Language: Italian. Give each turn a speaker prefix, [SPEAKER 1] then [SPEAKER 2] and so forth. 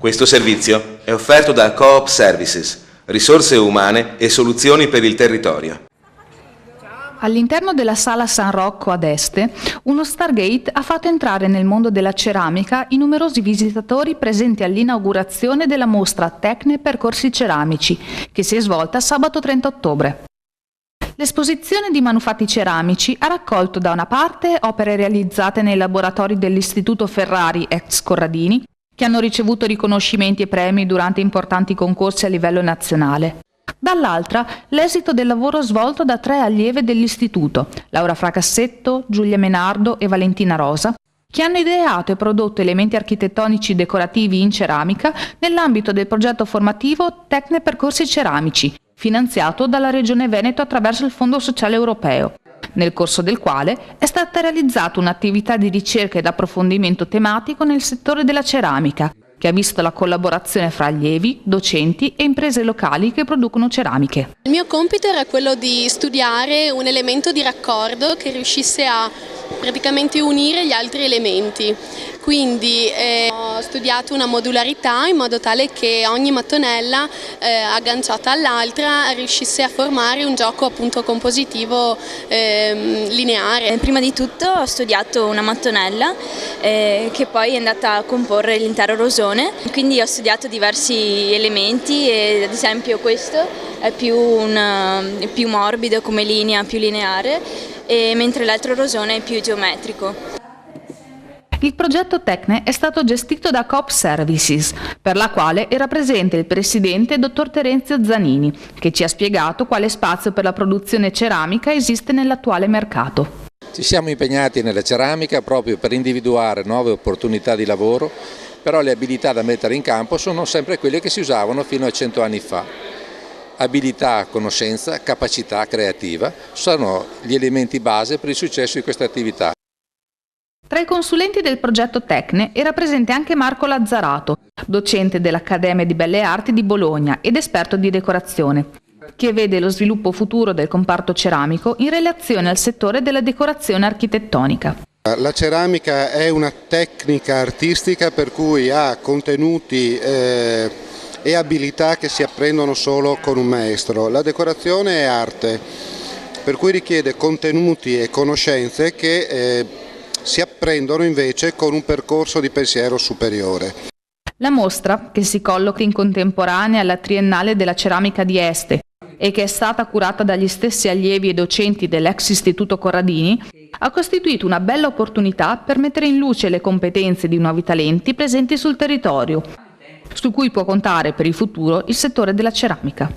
[SPEAKER 1] Questo servizio è offerto da Coop Services, risorse umane e soluzioni per il territorio.
[SPEAKER 2] All'interno della sala San Rocco ad Este, uno Stargate ha fatto entrare nel mondo della ceramica i numerosi visitatori presenti all'inaugurazione della mostra Tecne Percorsi Ceramici, che si è svolta sabato 30 ottobre. L'esposizione di manufatti ceramici ha raccolto da una parte opere realizzate nei laboratori dell'Istituto Ferrari ex Corradini, che hanno ricevuto riconoscimenti e premi durante importanti concorsi a livello nazionale. Dall'altra, l'esito del lavoro svolto da 3 allieve dell'Istituto, Laura Fracassetto, Giulia Menardo e Valentina Rosa, che hanno ideato e prodotto elementi architettonici decorativi in ceramica nell'ambito del progetto formativo Tecne Percorsi Ceramici, finanziato dalla Regione Veneto attraverso il Fondo Sociale Europeo, nel corso del quale è stata realizzata un'attività di ricerca ed approfondimento tematico nel settore della ceramica, che ha visto la collaborazione fra allievi, docenti e imprese locali che producono ceramiche.
[SPEAKER 3] Il mio compito era quello di studiare un elemento di raccordo che riuscisse a praticamente unire gli altri elementi. Quindi ho studiato una modularità in modo tale che ogni mattonella agganciata all'altra riuscisse a formare un gioco appunto compositivo lineare.
[SPEAKER 4] Prima di tutto ho studiato una mattonella che poi è andata a comporre l'intero rosone, quindi ho studiato diversi elementi e ad esempio questo è più morbido come linea, più lineare, mentre l'altro rosone è più geometrico.
[SPEAKER 2] Il progetto Tecne è stato gestito da Coop Services, per la quale era presente il presidente dottor Terenzio Zanini, che ci ha spiegato quale spazio per la produzione ceramica esiste nell'attuale mercato.
[SPEAKER 5] Ci siamo impegnati nella ceramica proprio per individuare nuove opportunità di lavoro, però le abilità da mettere in campo sono sempre quelle che si usavano fino a 100 anni fa. Abilità, conoscenza, capacità creativa sono gli elementi base per il successo di questa attività.
[SPEAKER 2] Tra i consulenti del progetto Tecne era presente anche Marco Lazzarato, docente dell'Accademia di Belle Arti di Bologna ed esperto di decorazione, che vede lo sviluppo futuro del comparto ceramico in relazione al settore della decorazione architettonica.
[SPEAKER 6] La ceramica è una tecnica artistica per cui ha contenuti e abilità che si apprendono solo con un maestro. La decorazione è arte, per cui richiede contenuti e conoscenze che si apprendono invece con un percorso di pensiero superiore.
[SPEAKER 2] La mostra, che si colloca in contemporanea alla Triennale della Ceramica di Este e che è stata curata dagli stessi allievi e docenti dell'ex Istituto Corradini, ha costituito una bella opportunità per mettere in luce le competenze di nuovi talenti presenti sul territorio, su cui può contare per il futuro il settore della ceramica.